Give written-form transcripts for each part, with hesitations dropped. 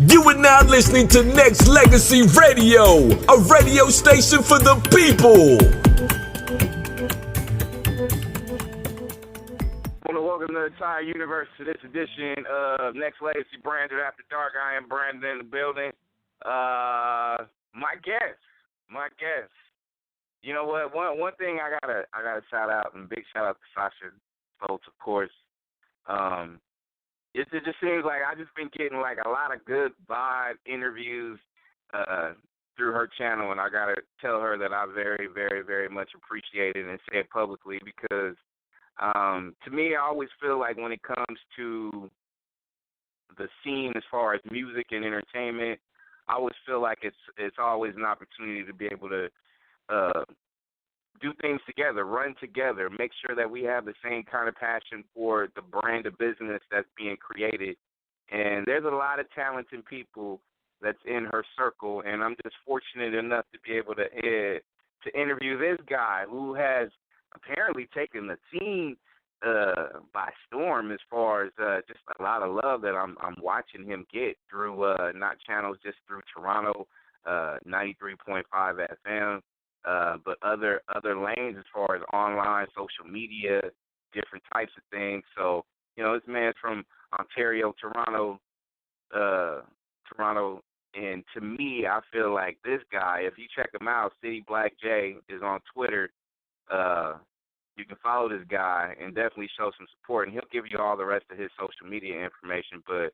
You are now listening to Nexxlegacy Radio, a radio station for the people. I want to welcome the entire universe to this edition of Nexxlegacy Branded After Dark. I am Brandon in the building. My guest. You know what? One thing I gotta shout out, and big shout out to Sasha Stoltz, of course. It just seems like I just been getting like a lot of good vibe interviews through her channel, and I gotta tell her that I very, very, very much appreciate it and say it publicly because to me, I always feel like when it comes to the scene as far as music and entertainment, I always feel like it's always an opportunity to be able to do things together, run together, make sure that we have the same kind of passion for the brand of business that's being created. And there's a lot of talented people that's in her circle, and I'm just fortunate enough to be able to interview this guy who has apparently taken the scene by storm as far as just a lot of love that I'm watching him get through not channels, just through Toronto 93.5 FM. But other lanes as far as online, social media, different types of things. So, you know, this man's from Ontario, Toronto, and to me, I feel like this guy, if you check him out, City Black J is on Twitter. You can follow this guy and definitely show some support, and he'll give you all the rest of his social media information. But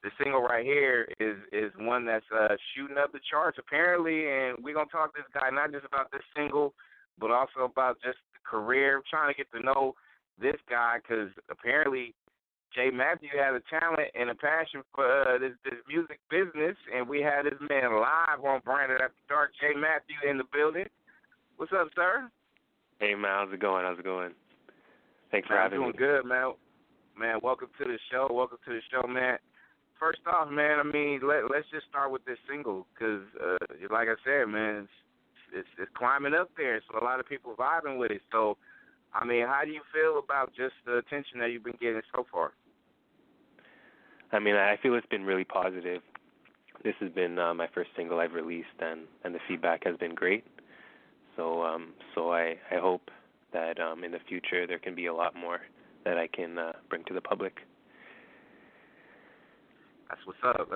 the single right here is one that's shooting up the charts, apparently, and we're going to talk to this guy not just about this single, but also about just the career, trying to get to know this guy, because apparently Jay Matthew has a talent and a passion for this music business, and we had this man live on Branded After Dark, Jay Matthew in the building. What's up, sir? Hey, man, how's it going? Thanks for having me. I'm doing good, man. Man, welcome to the show. Man. First off, man, I mean, let's just start with this single because, like I said, man, it's climbing up there. So a lot of people vibing with it. So, I mean, how do you feel about just the attention that you've been getting so far? I mean, I feel it's been really positive. This has been my first single I've released, and the feedback has been great. So I hope that in the future there can be a lot more that I can bring to the public. That's what's up.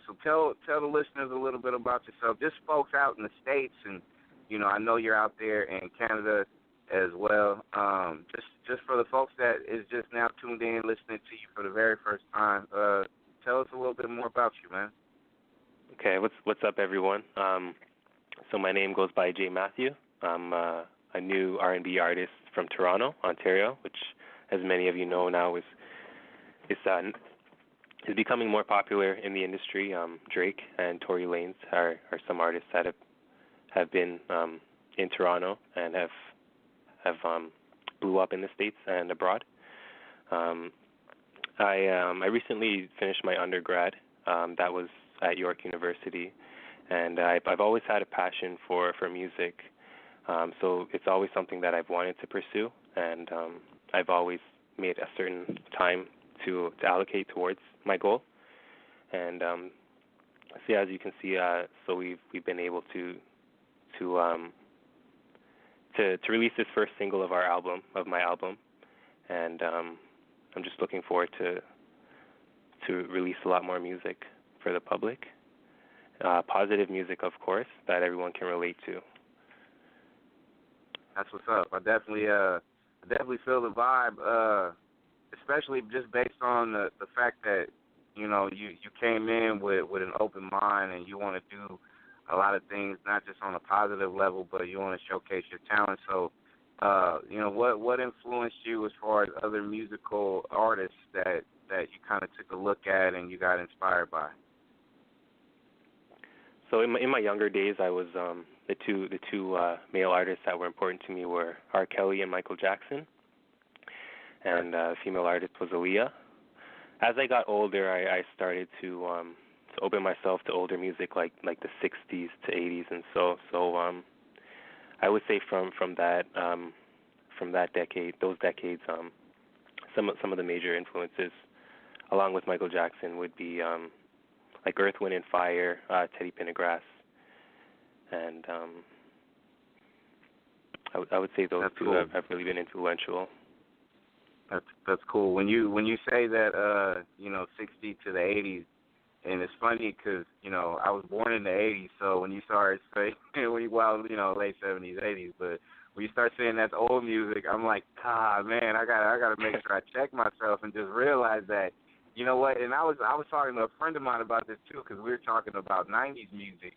So tell the listeners a little bit about yourself. Just folks out in the States, and you know, I know you're out there in Canada as well. Just for the folks that is just now tuned in, listening to you for the very first time, tell us a little bit more about you, man. Okay, what's up, everyone? So my name goes by Jay Matthew. I'm a new R&B artist from Toronto, Ontario, which, as many of you know now, is becoming more popular in the industry. Drake and Tory Lanez are some artists that have been in Toronto and have blew up in the States and abroad. I recently finished my undergrad. That was at York University, and I've always had a passion for music. So it's always something that I've wanted to pursue, and I've always made a certain time to allocate towards my goal. And so as you can see, so we've been able to release this first single of my album, and I'm just looking forward to release a lot more music for the public. Positive music, of course, that everyone can relate to. That's what's up. I definitely feel the vibe, especially just based on the fact that, you know, you came in with an open mind and you want to do a lot of things, not just on a positive level, but you want to showcase your talent. So, you know, what influenced you as far as other musical artists that you kind of took a look at and you got inspired by? So in my younger days, I was the two male artists that were important to me were R. Kelly and Michael Jackson, and the female artist was Aaliyah. As I got older, I started to open myself to older music like the 60s to 80s, and so I would say from that decade, those decades, some of the major influences, along with Michael Jackson, would be like Earth, Wind and Fire, Teddy Pendergrass, and I would say those That's two cool. have really been influential. That's cool. When you say that 60 to the 80s, and it's funny because I was born in the 80s, so when you start saying late 70s, 80s, but when you start saying that's old music, I'm like, God, man, I gotta make sure I check myself and just realize that, you know what? And I was talking to a friend of mine about this too, because we were talking about 90s music.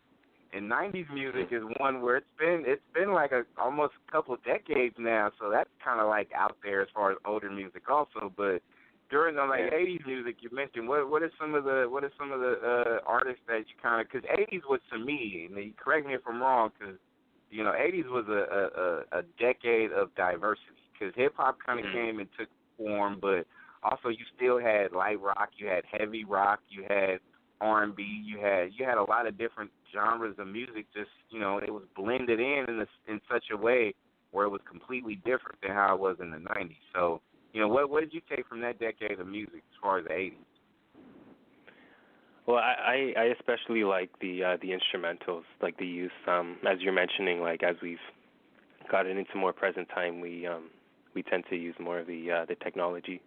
And 90s music is one where it's been like almost a couple of decades now, so that's kind of like out there as far as older music also. But during the 80s music, you mentioned what are some of the artists that you kind of, because 80s was to me, and you correct me if I'm wrong, because 80s was a decade of diversity, because hip hop kind of came and took form, but also you still had light rock, you had heavy rock, you had R&B, you had a lot of different genres of music. Just it was blended in such a way where it was completely different than how it was in the 90s. So what did you take from that decade of music as far as the 80s? Well, I especially like the instrumentals, like the use, as you're mentioning, like as we've gotten into more present time, we tend to use more of the technology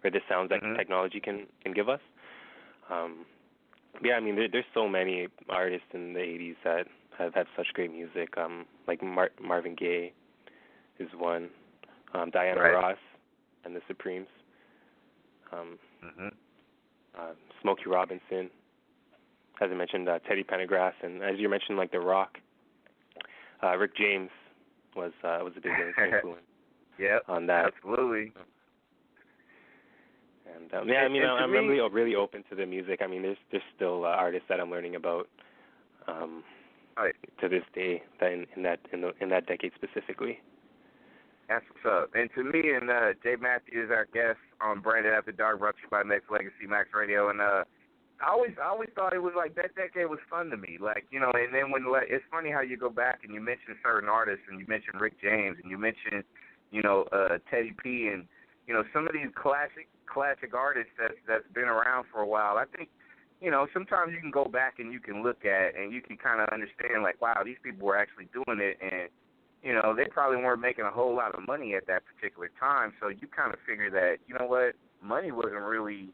or the sounds that technology can give us. Yeah, I mean, there's so many artists in the 80s that have had such great music. Like Marvin Gaye is one, Diana Ross and the Supremes, Smokey Robinson, as I mentioned, Teddy Pendergrass, and as you mentioned, like The Rock, Rick James was a big influence on that. Absolutely. And I'm really open to the music. I mean, there's still artists that I'm learning about to this day that in that decade specifically. That's what's up. And to me, and Jay Matthews is our guest on Branded After Dark, brought to you by Nexxlegacy Max Radio, and I always thought it was like that decade was fun to me, like and then when it's funny how you go back and you mention certain artists, and you mention Rick James, and you mention Teddy P, and some of these classic artists that's been around for a while. I think, sometimes you can go back and you can look at and you can kind of understand, like, wow, these people were actually doing it, and, they probably weren't making a whole lot of money at that particular time. So you kind of figure that, money wasn't really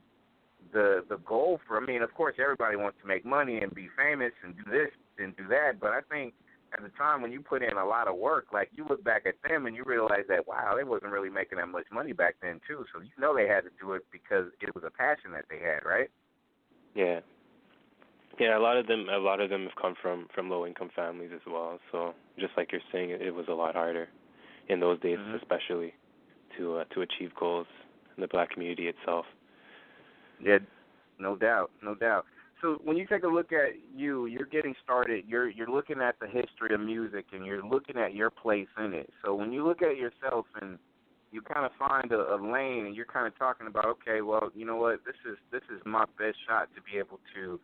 the goal for, of course, everybody wants to make money and be famous and do this and do that, but I think at the time when you put in a lot of work, like you look back at them and you realize that, wow, they wasn't really making that much money back then too. So they had to do it because it was a passion that they had, right? Yeah. Yeah, a lot of them have come from low income families as well. So just like you're saying, it was a lot harder in those days, especially to achieve goals in the black community itself. Yeah, no doubt. So when you take a look at you're getting started, you're looking at the history of music and you're looking at your place in it. So when you look at yourself and you kind of find a lane and you're kind of talking about, okay, well, you know what, this is my best shot to be able to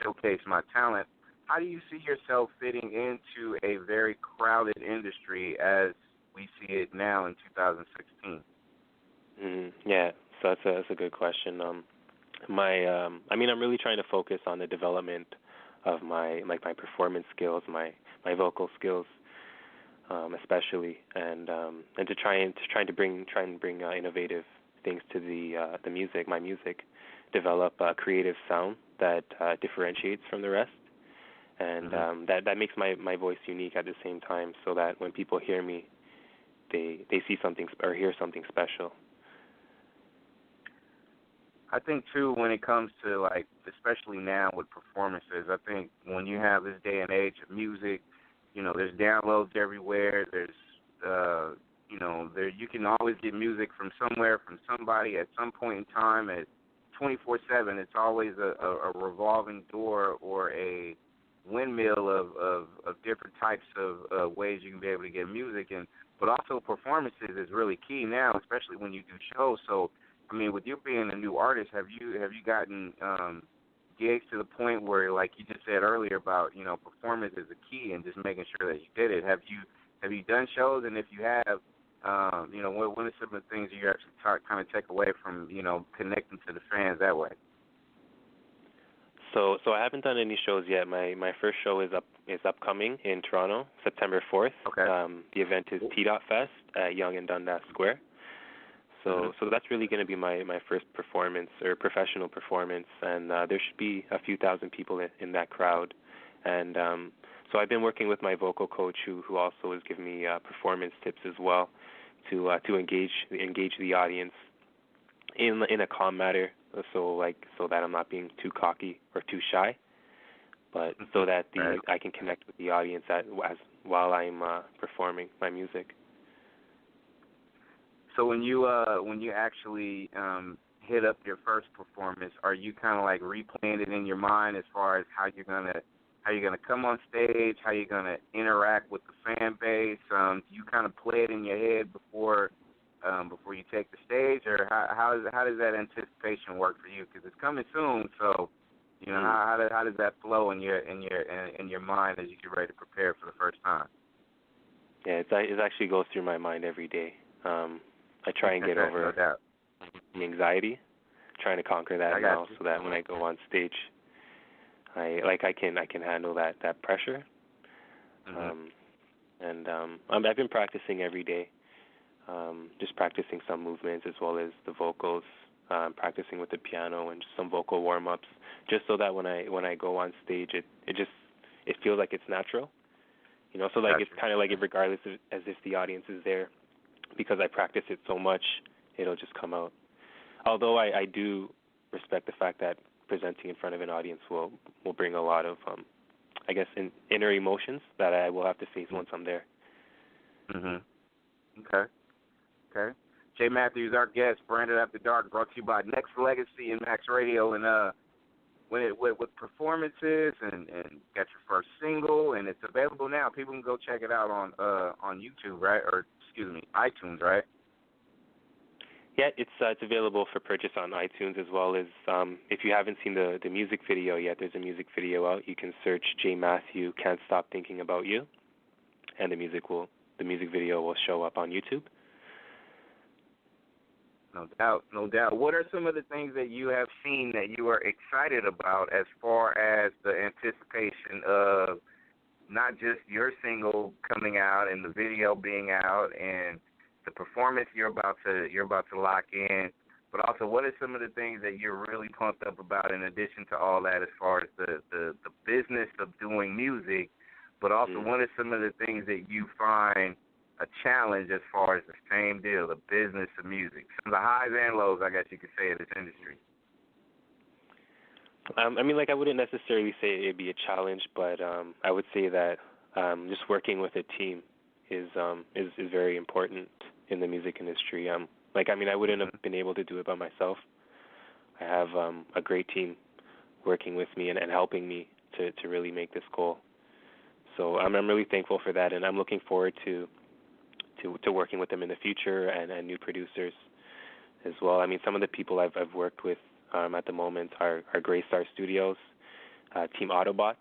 showcase my talent. How do you see yourself fitting into a very crowded industry as we see it now in 2016? Yeah, so that's a good question. I'm really trying to focus on the development of my performance skills, my vocal skills, especially, and to try to bring innovative things to the music, my music, develop a creative sound that differentiates from the rest, and that makes my voice unique at the same time, so that when people hear me, they see something or hear something special. I think, too, when it comes to, like, especially now with performances, I think when you have this day and age of music, there's downloads everywhere. There's, you can always get music from somewhere, from somebody at some point in time at 24/7. It's always a revolving door or a windmill of different types of ways you can be able to get music. But also performances is really key now, especially when you do shows. So, with you being a new artist, have you gotten gigs to the point where, like you just said earlier about, performance is a key and just making sure that you did it? Have you done shows? And if you have, what are some of the things you actually kind of take away from, connecting to the fans that way? So I haven't done any shows yet. My first show is upcoming in Toronto, September 4th. Okay. The event is T-Dot Fest at Yonge and Dundas Square. So that's really going to be my first performance or professional performance, and there should be a few thousand people in that crowd. And so I've been working with my vocal coach, who also has given me performance tips as well, to engage the audience in a calm manner, so that I'm not being too cocky or too shy, but so that I can connect with the audience while I'm performing my music. So when you actually hit up your first performance, are you kind of like replaying it in your mind as far as how you're gonna come on stage, how you're gonna interact with the fan base? Do you kind of play it in your head before you take the stage, or how does that anticipation work for you? Because it's coming soon, so you know how does that flow in your mind as you get ready to prepare for the first time? Yeah, it actually goes through my mind every day. I try and get over the anxiety, trying to conquer that now, so that when I go on stage, I can handle that pressure. I've been practicing every day, just practicing some movements as well as the vocals, practicing with the piano and just some vocal warm-ups, just so that when I go on stage, it feels like it's natural, you know. So like it's kind of like regardless of, as if the audience is there, because I practice it so much, it'll just come out. Although I do respect the fact that presenting in front of an audience will bring a lot of, I guess, inner emotions that I will have to face once I'm there. Okay. Jay Matthews, our guest, Branded After Dark, brought to you by Nexxlegacy and Max Radio. And with performances and got your first single, and it's available now. People can go check it out on YouTube, right? Or excuse me, iTunes, right? Yeah, it's available for purchase on iTunes, as well as if you haven't seen the music video yet, there's a music video out. You can search Jay Matthew Can't Stop Thinking About You, and the music video will show up on YouTube. No doubt. What are some of the things that you have seen that you are excited about as far as the anticipation of not just your single coming out and the video being out and the performance you're about to lock in, but also what are some of the things that you're really pumped up about in addition to all that as far as the business of doing music, but also what are some of the things that you find a challenge as far as the same deal, the business of music, some of the highs and lows, I guess you could say, in this industry? I mean, like, I wouldn't necessarily say it'd be a challenge, but I would say that just working with a team is very important in the music industry. I wouldn't have been able to do it by myself. I have a great team working with me and helping me to really make this goal. So I'm really thankful for that, and I'm looking forward to working with them in the future and new producers as well. I mean, some of the people I've worked with at the moment are Graystar Studios, Team Autobots.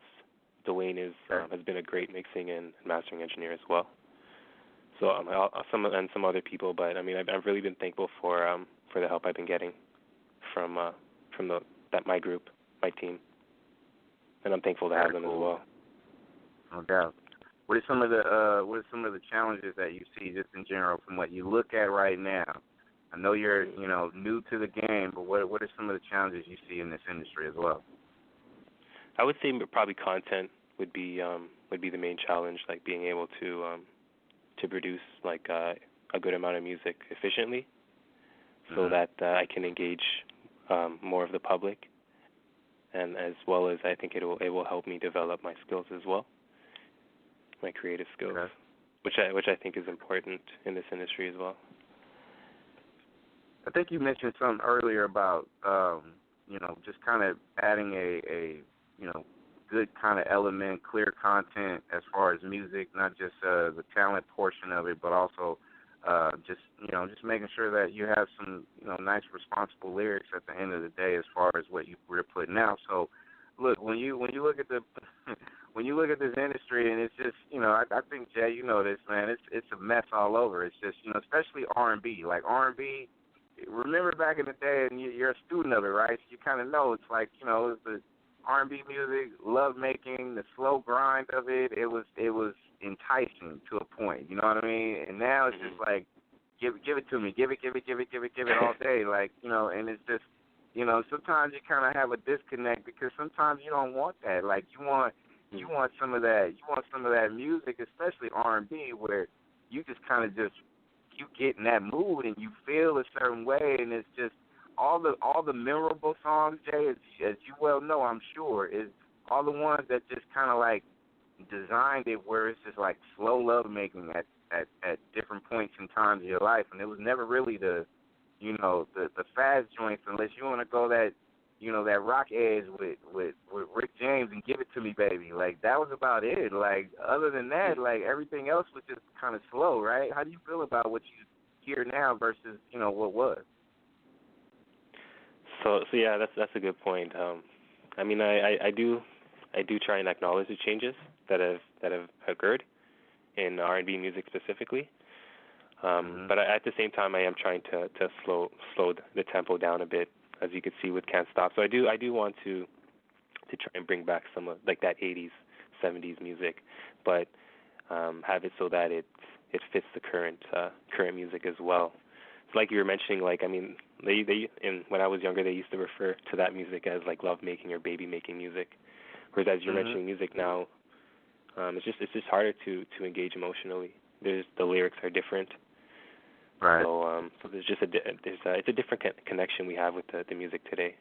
Dwayne has been a great mixing and mastering engineer as well. So some other people, but I mean, I've really been thankful for the help I've been getting from my group, my team, and I'm thankful to have them as well. No doubt. What are some of the challenges that you see just in general from what you look at right now? I know you're new to the game, but what are some of the challenges you see in this industry as well? I would say probably content would be the main challenge, like being able to produce like a good amount of music efficiently, so that I can engage more of the public, and as well as I think it will help me develop my skills as well, my creative skills, which I think is important in this industry as well. I think you mentioned something earlier about just kind of adding a good kind of element, clear content as far as music, not just the talent portion of it, but also just making sure that you have some nice responsible lyrics at the end of the day as far as what we're putting out. So look, when you look at when you look at this industry, and it's just I think, Jay, you know this, man, it's a mess all over. It's just especially R&B, like R&B. Remember back in the day, and you're a student of it, right? So you kind of know it's like it's R&B music, love making, the slow grind of it. It was enticing to a point. You know what I mean? And now it's just like, give it to me, give it all day. Like, you know, and it's just, you know, sometimes you kind of have a disconnect because sometimes you don't want that. Like you want some of that. You want some of that music, especially R&B, where you just kind of you get in that mood and you feel a certain way, and it's just all the memorable songs, Jay, as you well know, I'm sure, is all the ones that just kind of like designed it where it's just like slow love making at different points in times of your life, and it was never really the fast joints unless you want to go that, you know, that rock edge with Rick James and Give It To Me Baby. Like that was about it. Like other than that, like everything else was just kind of slow, right? How do you feel about what you hear now versus, you know, what was? So yeah, that's a good point. I mean, I do try and acknowledge the changes that have occurred in R&B music specifically. But at the same time, I am trying to slow the tempo down a bit, as you could see with Can't Stop. So I do want to try and bring back some of like that 80s, 70s music, but have it so that it fits the current music as well. It's like you were mentioning, like I mean, when I was younger, they used to refer to that music as like love making or baby making music, whereas as you're mentioning music now, it's just harder to engage emotionally. The lyrics are different. Right. So there's just it's a different connection we have with the music today.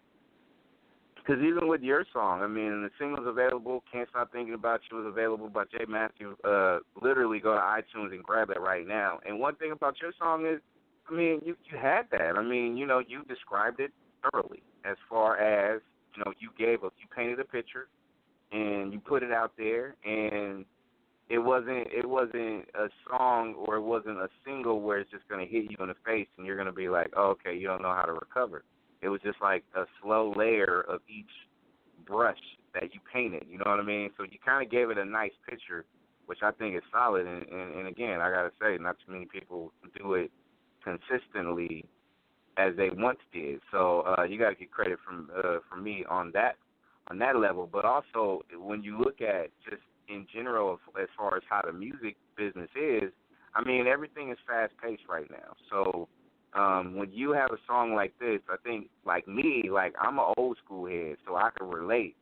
Because even with your song, I mean, the single's available. Can't Stop Thinking About You is available by Jay Matthews. Literally go to iTunes and grab it right now. And one thing about your song is, I mean, you had that. I mean, you know, you described it thoroughly as far as, you know, you painted a picture and you put it out there, and it wasn't a song or it wasn't a single where it's just going to hit you in the face and you're going to be like, oh, okay, you don't know how to recover. It was just like a slow layer of each brush that you painted, you know what I mean? So you kind of gave it a nice picture, which I think is solid. And again, I got to say, not too many people do it consistently as they once did. So you got to get credit from me on that level. But also, when you look at just in general as far as how the music business is, I mean, everything is fast-paced right now. So when you have a song like this, I think, like me, like I'm an old school head, so I can relate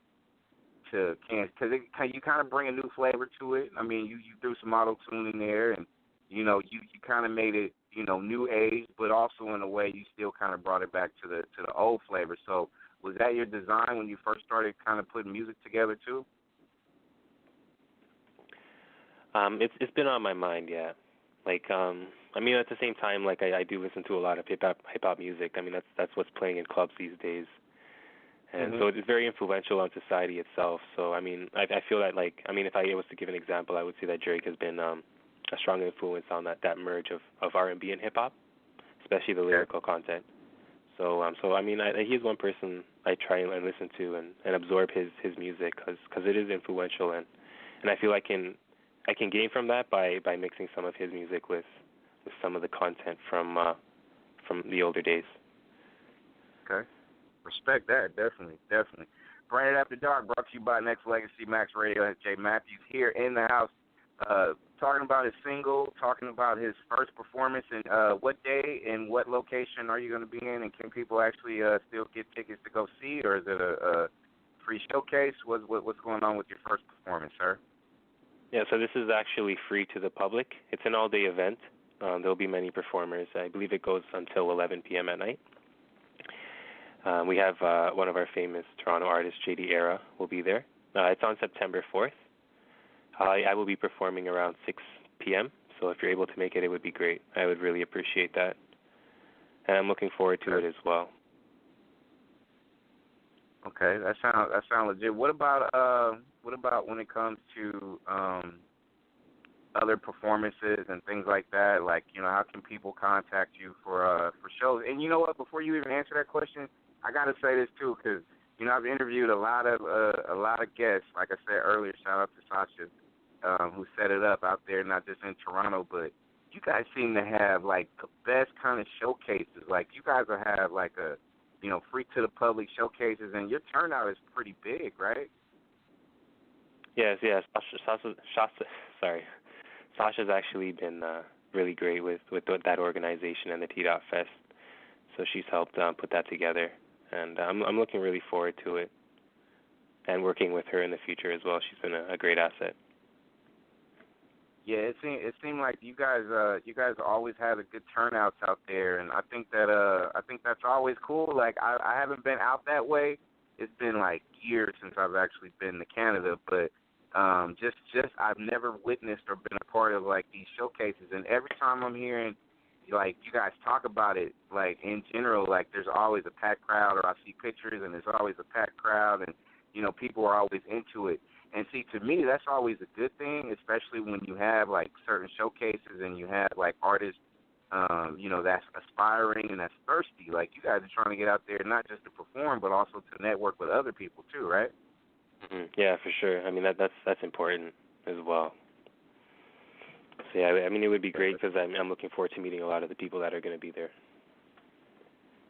to because you kind of bring a new flavor to it. I mean, you threw some auto-tune in there, and, you know, you kind of made it, you know, new age, but also in a way you still kind of brought it back to the old flavor. So was that your design when you first started kind of putting music together too? It's been on my mind, yeah. Like, I mean, at the same time, like I do listen to a lot of hip hop music. I mean, that's what's playing in clubs these days, and so it's very influential on society itself. So I mean, I feel that, like, I mean, if I was to give an example, I would say that Drake has been a strong influence on that merge of R&B and hip hop, especially the lyrical content. So I mean, he's one person I try and listen to and absorb his music because it is influential, and I feel I can gain from that by mixing some of his music with some of the content from the older days. Okay. Respect that, definitely. Branded After Dark, brought to you by Nexxlegacy Max Radio. Jay Matthews here in the house, talking about his single, talking about his first performance, and what day and what location are you going to be in, and can people actually still get tickets to go see, or is it a free showcase? What's going on with your first performance, sir? Yeah, so this is actually free to the public. It's an all-day event. There'll be many performers. I believe it goes until 11 p.m. at night. We have one of our famous Toronto artists, J.D. Era, will be there. It's on September 4th. I will be performing around 6 p.m., so if you're able to make it, it would be great. I would really appreciate that. And I'm looking forward to it as well. Okay, that sounds legit. What about when it comes to other performances and things like that? Like, you know, how can people contact you for shows? And you know what? Before you even answer that question, I got to say this too, because, you know, I've interviewed a lot of guests. Like I said earlier, shout out to Sasha, who set it up out there, not just in Toronto, but you guys seem to have like the best kind of showcases. Like, you guys will have like a free to the public showcases, and your turnout is pretty big, right? Yes. Sasha's actually been really great with that organization and the T-Dot Fest. So she's helped put that together, and I'm looking really forward to it, and working with her in the future as well. She's been a great asset. Yeah, it seemed like you guys always had a good turnouts out there, and I think that's always cool. Like I haven't been out that way. It's been like years since I've actually been to Canada, but just I've never witnessed or been a part of like these showcases, and every time I'm hearing like you guys talk about it, like in general, like there's always a packed crowd, or I see pictures and there's always a packed crowd, and people are always into it. And see, to me, that's always a good thing, especially when you have like certain showcases and you have like artists, that's aspiring and that's thirsty. Like you guys are trying to get out there not just to perform, but also to network with other people too, right? Mm-hmm. Yeah, for sure. I mean, that's important as well. So yeah, I mean, it would be great because I'm looking forward to meeting a lot of the people that are going to be there.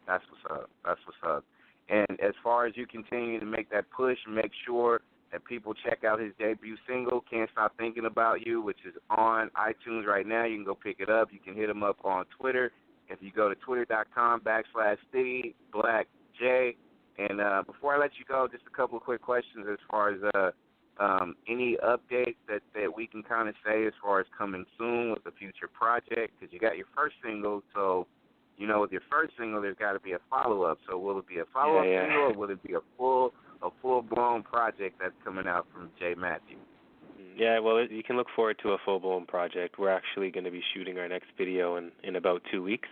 That's what's up. That's what's up. And as far as you continue to make that push, make sure that people check out his debut single, Can't Stop Thinking About You, which is on iTunes right now. You can go pick it up. You can hit him up on Twitter. If you go to twitter.com/CityBlackJ. And before I let you go, just a couple of quick questions as far as any updates that we can kind of say as far as coming soon with the future project, because you got your first single, so with your first single, there's got to be a follow-up. So will it be a follow-up single, or will it be a full-blown project that's coming out from J. Matthew? Yeah, well, you can look forward to a full-blown project. We're actually going to be shooting our next video in about 2 weeks,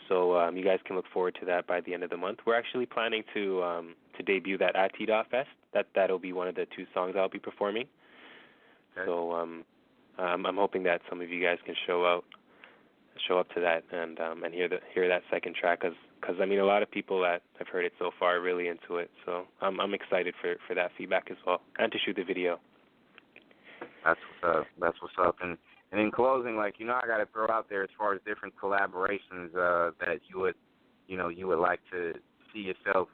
so you guys can look forward to that by the end of the month. We're actually planning to debut that at T-Dot Fest. That'll be one of the 2 songs I'll be performing. Okay. So I'm hoping that some of you guys can show up to that and hear that second track, because I mean, a lot of people that have heard it so far are really into it. So I'm excited for that feedback as well, and to shoot the video. That's what's up. That's what's up. And in closing, like I got to throw out there as far as different collaborations that you would like to see yourself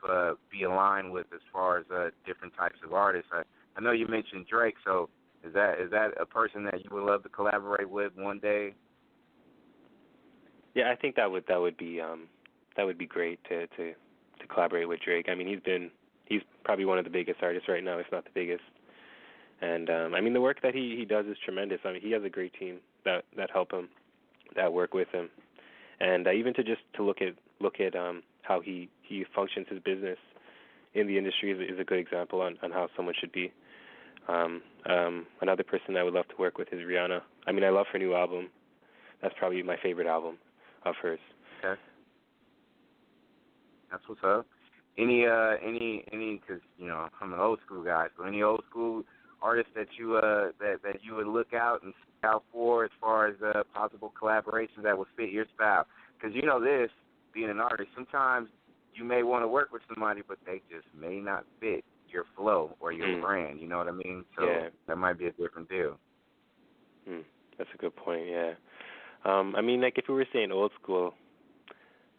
be aligned with as far as different types of artists. I know you mentioned Drake, so is that a person that you would love to collaborate with one day? Yeah, I think that would be great to collaborate with Drake. I mean, he's probably one of the biggest artists right now, if not the biggest. And I mean, the work that he does is tremendous. I mean, he has a great team that help him, that work with him, and even to look at how he functions his business in the industry is a good example on how someone should be. Another person I would love to work with is Rihanna. I mean, I love her new album. That's probably my favorite album of hers. Okay. That's what's up. Any, because I'm an old school guy. So any old school artists that you would look out and seek out for as far as possible collaborations that would fit your style? Because this, being an artist, sometimes you may want to work with somebody, but they just may not fit your flow or your brand. You know what I mean? So that might be a different deal. That's a good point. Yeah. I mean, like if we were saying old school,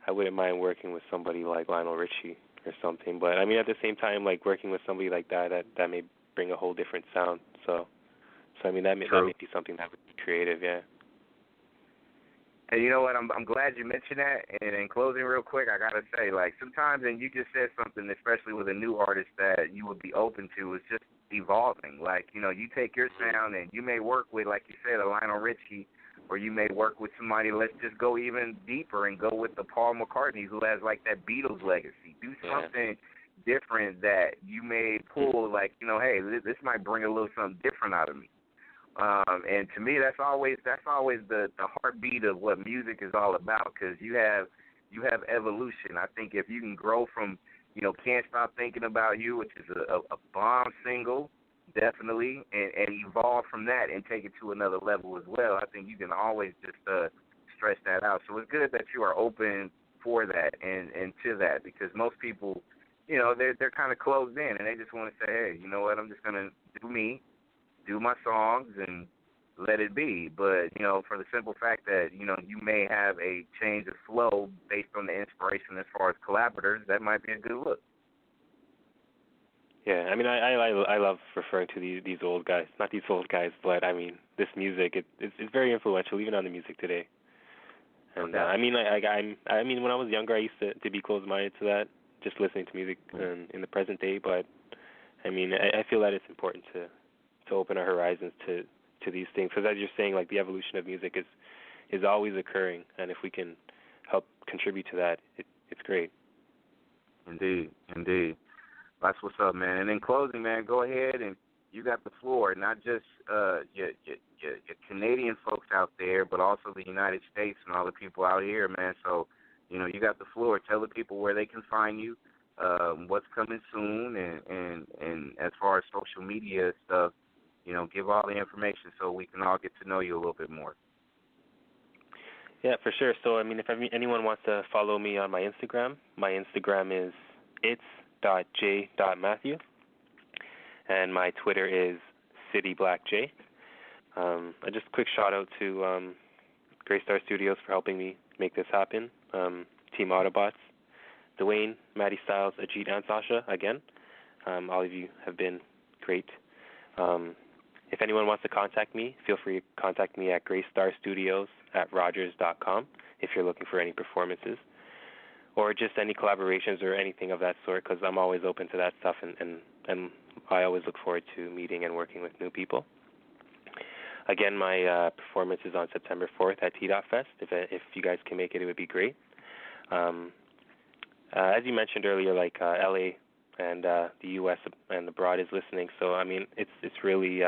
I wouldn't mind working with somebody like Lionel Richie or something. But I mean, at the same time, like working with somebody like that may bring a whole different sound. So I mean, that may be something that would be creative. Yeah. And you know what? I'm glad you mentioned that. And in closing, real quick, I gotta say, like sometimes, and you just said something, especially with a new artist that you would be open to, is just evolving. Like you take your sound and you may work with, like you said, a Lionel Richie. Or you may work with somebody, let's just go even deeper and go with the Paul McCartney who has like that Beatles legacy. Do something different that you may pull like, hey, this might bring a little something different out of me. And to me, that's always the heartbeat of what music is all about, because you have evolution. I think if you can grow from, Can't Stop Thinking About You, which is a bomb single, definitely, and evolve from that and take it to another level as well. I think you can always just stretch that out. So it's good that you are open for that and to that, because most people, they're kind of closed in and they just want to say, hey, you know what, I'm just going to do me, do my songs, and let it be. But, you know, for the simple fact that, you know, you may have a change of flow based on the inspiration as far as collaborators, that might be a good look. Yeah, I mean, I love referring to these old guys. Not these old guys, but I mean, this music. It's very influential, even on the music today. And I mean, I mean, when I was younger, I used to be closed-minded to that, just listening to music in the present day. But I mean, I feel that it's important to open our horizons to these things, because as you're saying, like, the evolution of music is always occurring, and if we can help contribute to that, it's great. Indeed. That's what's up, man. And in closing, man, go ahead and you got the floor, not just your Canadian folks out there, but also the United States and all the people out here, man. So, you know, you got the floor. Tell the people where they can find you, what's coming soon, and as far as social media stuff, you know, give all the information so we can all get to know you a little bit more. Yeah, for sure. So, I mean, if anyone wants to follow me on my Instagram is its.j.matthew, and my Twitter is cityblackj. Just a quick shout out to Greystar Studios for helping me make this happen. Team Autobots, Dwayne, Maddie Styles, Ajit, and Sasha, again. All of you have been great. If anyone wants to contact me, feel free to contact me at greystarstudios@rogers.com if you're looking for any performances, or just any collaborations or anything of that sort, because I'm always open to that stuff, and I always look forward to meeting and working with new people. Again, my performance is on September 4th at T.Fest. If you guys can make it, it would be great. As you mentioned earlier, like L.A. and the U.S. and abroad is listening, so I mean, it's really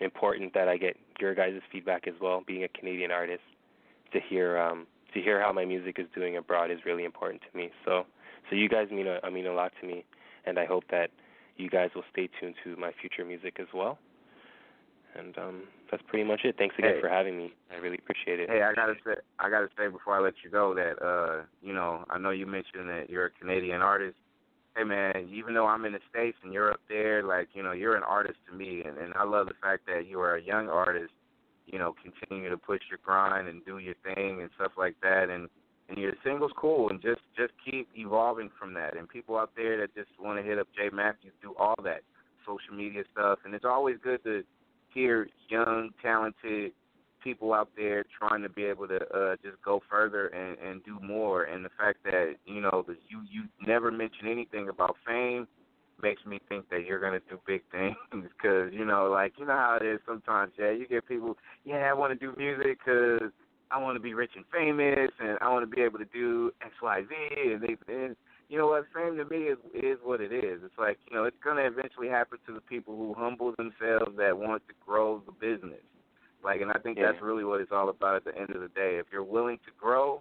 important that I get your guys' feedback as well. Being a Canadian artist, to hear how my music is doing abroad is really important to me. So you guys mean a lot to me, and I hope that you guys will stay tuned to my future music as well. And that's pretty much it. Thanks again for having me. I really appreciate it. Hey, I gotta say before I let you go that you know, I know you mentioned that you're a Canadian artist. Hey man, even though I'm in the States and you're up there, like, you know, you're an artist to me, and I love the fact that you are a young artist. You know, continue to push your grind and do your thing and stuff like that, and your single's cool, and just keep evolving from that. And people out there that just want to hit up Jay Matthews, do all that social media stuff, and it's always good to hear young, talented people out there trying to be able to just go further and do more. And the fact that, you know, that you never mention anything about fame makes me think that you're going to do big things, because, you know, like, you know how it is sometimes, yeah, you get people, yeah, I want to do music because I want to be rich and famous, and I want to be able to do X, Y, Z, and you know what, fame to me is what it is. It's like, you know, it's going to eventually happen to the people who humble themselves, that want to grow the business. Like, and I think that's really what it's all about at the end of the day. If you're willing to grow,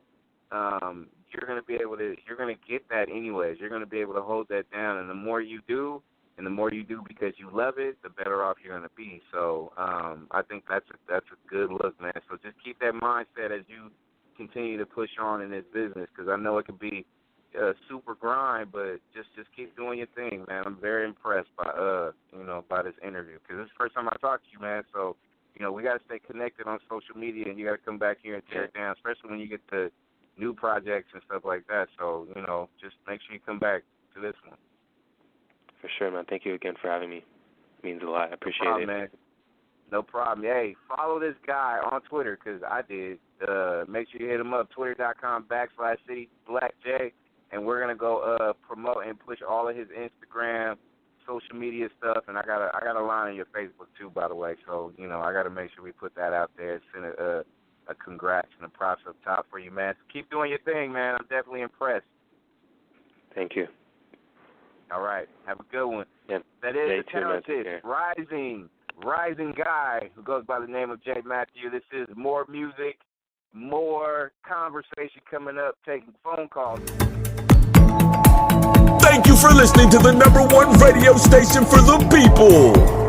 you're going to get that anyways. You're going to be able to hold that down, and the more you do, and the more you do because you love it, the better off you're going to be. So I think that's a good look, man. So just keep that mindset as you continue to push on in this business, because I know it could be super grind, but just keep doing your thing, man. I'm very impressed by by this interview, because this is the first time I talked to you, man. So, you know, we got to stay connected on social media, and you got to come back here and tear it down, especially when you get to new projects and stuff like that. So, you know, just make sure you come back to this one. For sure, man. Thank you again for having me. It means a lot. I appreciate it. Man. No problem. Hey, follow this guy on Twitter, because I did. Make sure you hit him up, twitter.com/cityblackj, and we're going to go promote and push all of his Instagram, social media stuff, and I got a line on your Facebook too, by the way. So, you know, I got to make sure we put that out there. Send a congrats and a props up top for you, man. So keep doing your thing, man. I'm definitely impressed. Thank you. All right. Have a good one. Yep. That is the talented, rising guy who goes by the name of Jay Matthew. This is more music, more conversation coming up, taking phone calls. Thank you for listening to the #1 radio station for the people.